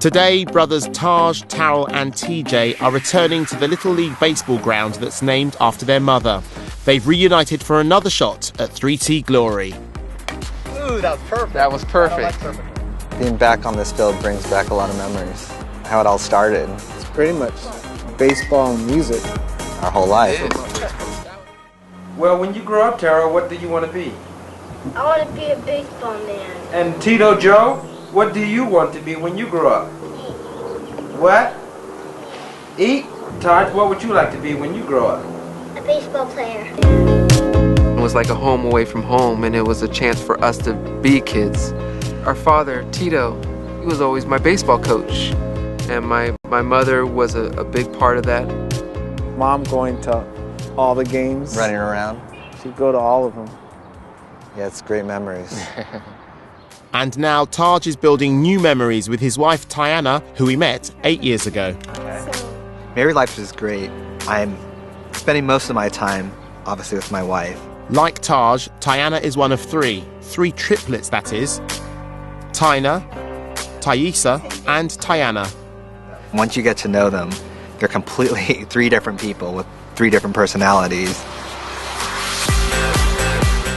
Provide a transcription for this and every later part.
Today, brothers Taj, Tarrell and TJ are returning to the Little League baseball ground that's named after their mother. They've reunited for another shot at 3T Glory. Ooh, that was perfect. That was perfect. Being back on this field brings back a lot of memories. How it all started. It's pretty much baseball and music. Our whole life. Well, when you grow up, Tarrell, what do you want to be? I want to be a baseball man. And Tito Joe, what do you want to be when you grow up? What? Eat? Taj, what would you like to be when you grow up? A baseball player. It was like a home away from home, and it was a chance for us to be kids. Our father, Tito, he was always my baseball coach. And my mother was a big part of that. Mom going to all the games. Running around. She'd go to all of them. Yeah, it's great memories. And now Taj is building new memories with his wife Tiana, who he met 8 years ago. Married life is great. I'm spending most of my time, obviously, with my wife. Like Taj, Tiana is one of three triplets that is. Tina, Thaisa and Tiana. Once you get to know them, they're completely three different people with three different personalities.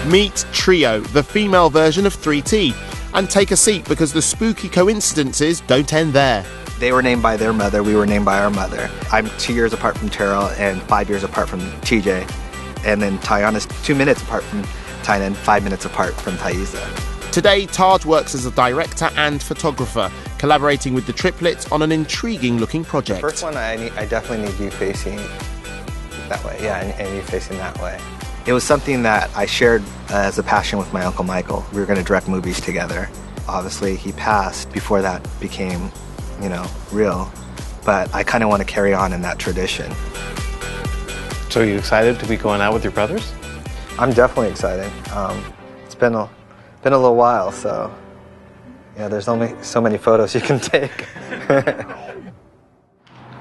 Meet Trio, the female version of 3T. And take a seat because the spooky coincidences don't end there. They were named by their mother, we were named by our mother. I'm 2 years apart from Tarrell and 5 years apart from TJ. And then Tiana's 2 minutes apart from Tina and 5 minutes apart from Thaisa. Today, Taj works as a director and photographer, collaborating with the triplets on an intriguing-looking project. The first one, I definitely need you facing that way, yeah, and you facing that way. It was something that I shared as a passion with my Uncle Michael. We were going to direct movies together. Obviously, he passed before that became, real. But I kind of want to carry on in that tradition. So are you excited to be going out with your brothers? I'm definitely excited. It's been a little while, so there's only so many photos you can take.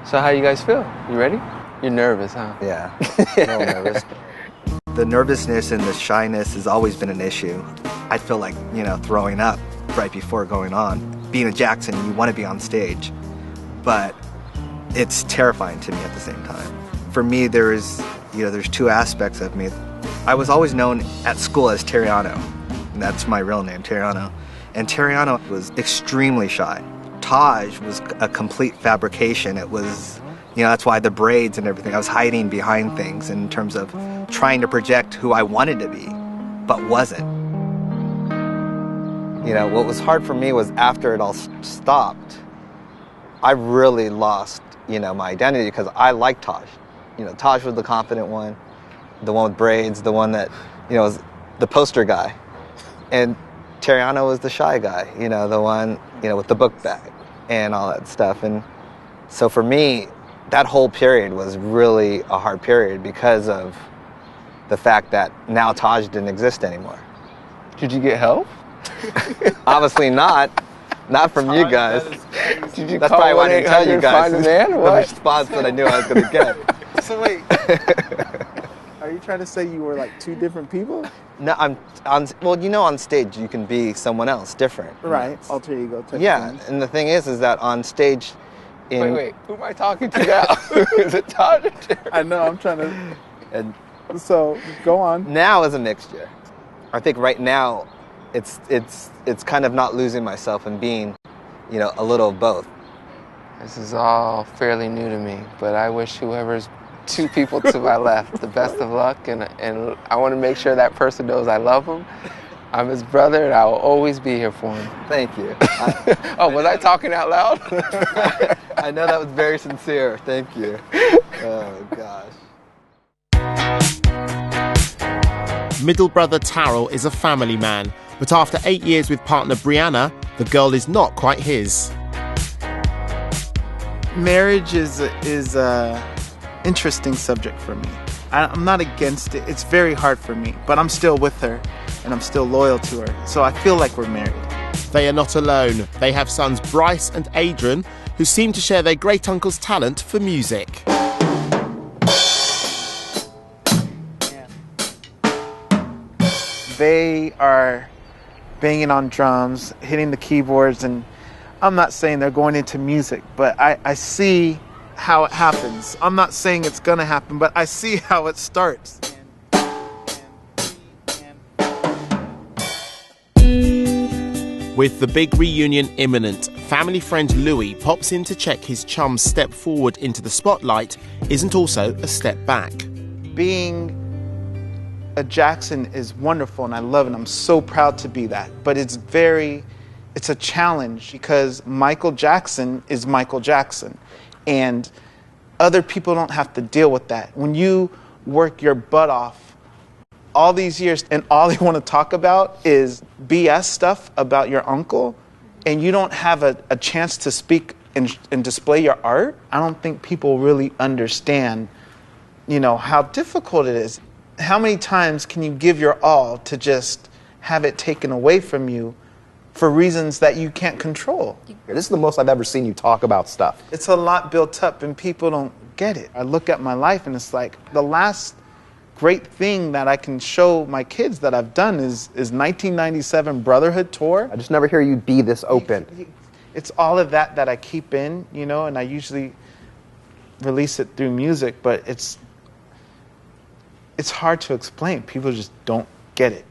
So how you guys feel? You ready? You're nervous, huh? Yeah, a little nervous. The nervousness and the shyness has always been an issue. I feel like, throwing up right before going on. Being a Jackson, you want to be on stage, but it's terrifying to me at the same time. For me, there's two aspects of me. I was always known at school as Terriano, and that's my real name, Terriano. And Terriano was extremely shy. Taj was a complete fabrication. It was, that's why the braids and everything. I was hiding behind things in terms of trying to project who I wanted to be, but wasn't. What was hard for me was after it all stopped, I really lost, my identity because I liked Taj. Taj was the confident one, the one with braids, the one that, was the poster guy. And Terriano was the shy guy, the one, with the book bag and all that stuff. And so for me, that whole period was really a hard period because of the fact that now Taj didn't exist anymore. Did you get help? Obviously not from you guys. Did you That's call probably why I didn't tell you guys. Find a man, or the what? response that I knew I was going to get. So wait, are you trying to say you were like two different people? No, on stage you can be someone else, different. Right, alter ego type Yeah, thing. and the thing is that on stage... Wait, who am I talking to now? Is it Taj or Jerry? I know, I'm trying to... And so, go on. now is a mixture. I think right now, it's kind of not losing myself and being, a little of both. This is all fairly new to me, but I wish whoever's two people to my left the best of luck, and I want to make sure that person knows I love him. I'm his brother, and I will always be here for him. Thank you. Oh, was I talking out loud? I know that was very sincere. Thank you. Oh, gosh. Middle brother Tarrell is a family man, but after 8 years with partner Brianna, the girl is not quite his. Marriage is a interesting subject for me. I'm not against it. It's very hard for me, but I'm still with her, and I'm still loyal to her. So I feel like we're married. They are not alone. They have sons Bryce and Adrian, who seem to share their great-uncle's talent for music. They are banging on drums, hitting the keyboards, and I'm not saying they're going into music, but I see how it happens. I'm not saying it's gonna happen, but I see how it starts. With the big reunion imminent, family friend Louis pops in to check his chum's step forward into the spotlight isn't also a step back. Being a Jackson is wonderful and I love it. I'm so proud to be that. But it's a challenge because Michael Jackson is Michael Jackson. And other people don't have to deal with that. When you work your butt off all these years and all they want to talk about is BS stuff about your uncle, and you don't have a chance to speak and display your art, I don't think people really understand, how difficult it is. How many times can you give your all to just have it taken away from you for reasons that you can't control? This is the most I've ever seen you talk about stuff. It's a lot built up and people don't get it. I look at my life and it's like the last great thing that I can show my kids that I've done is 1997 Brotherhood Tour. I just never hear you be this open. It's all of that I keep in, and I usually release it through music, but it's hard to explain. People just don't get it.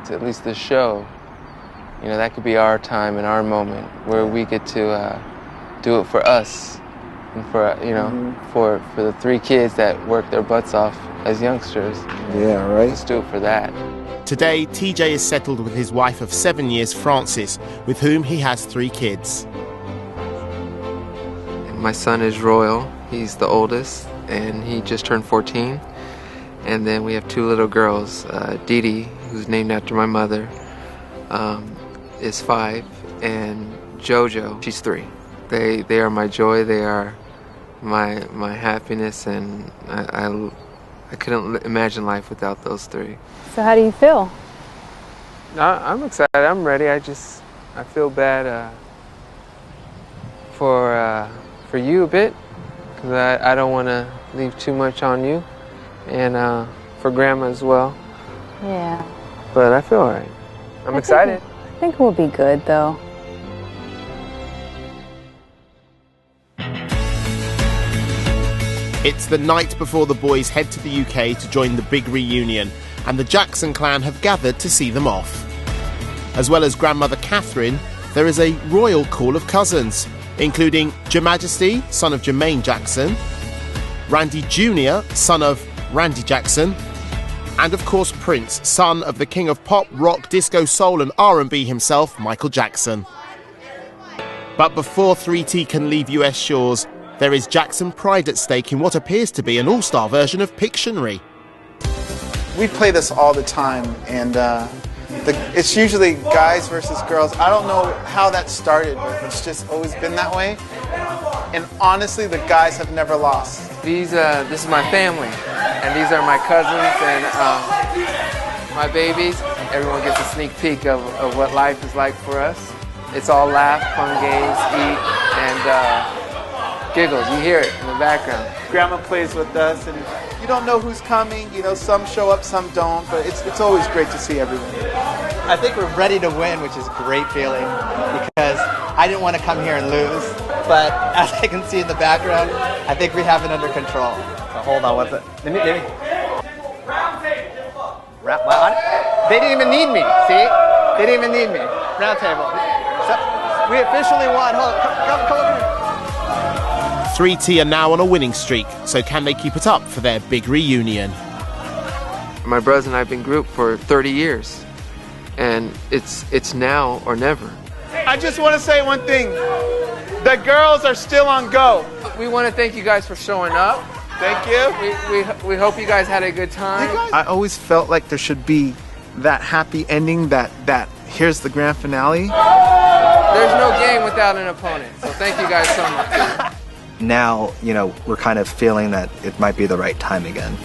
To at least this show, that could be our time and our moment where we get to do it for us and for for the 3 kids that work their butts off as youngsters. Yeah, right. Let's do it for that. Today, TJ is settled with his wife of 7 years, Frances, with whom he has 3 kids. My son is Royal. He's the oldest, and he just turned 14. And then we have 2 little girls. Dee Dee, who's named after my mother, is 5, and JoJo, she's 3. They are my joy. They are my happiness, and I couldn't imagine life without those 3. So how do you feel? I'm excited. I'm ready. I feel bad for you a bit because I don't want to leave too much on you, and for Grandma as well. Yeah. But I feel all right. I'm excited. I think we'll be good, though. It's the night before the boys head to the UK to join the big reunion, and the Jackson clan have gathered to see them off. As well as grandmother Catherine, there is a royal call of cousins, including Your Majesty, son of Jermaine Jackson, Randy Jr., son of Randy Jackson, and of course Prince, son of the king of pop, rock, disco, soul and R&B himself, Michael Jackson. But before 3T can leave US shores, there is Jackson pride at stake in what appears to be an all-star version of Pictionary. We play this all the time, and it's usually guys versus girls. I don't know how that started, but it's just always been that way. And honestly, the guys have never lost. This is my family, and these are my cousins and my babies. Everyone gets a sneak peek of what life is like for us. It's all laugh, fun games, eat, and giggles. You hear it in the background. Grandma plays with us, and you don't know who's coming. Some show up, some don't, but it's always great to see everyone. I think we're ready to win, which is a great feeling because I didn't want to come here and lose. But as I can see in the background, I think we have it under control. So hold on, what's it? Let me. They didn't even need me. See? They didn't even need me. Round table. So we officially won. Hold on. Come over here. 3T are now on a winning streak, so can they keep it up for their big reunion? My brothers and I have been grouped for 30 years, and it's now or never. I just want to say one thing. The girls are still on go. We want to thank you guys for showing up. Thank you. We hope you guys had a good time. I always felt like there should be that happy ending, that here's the grand finale. There's no game without an opponent, so thank you guys so much. Now, we're kind of feeling that it might be the right time again.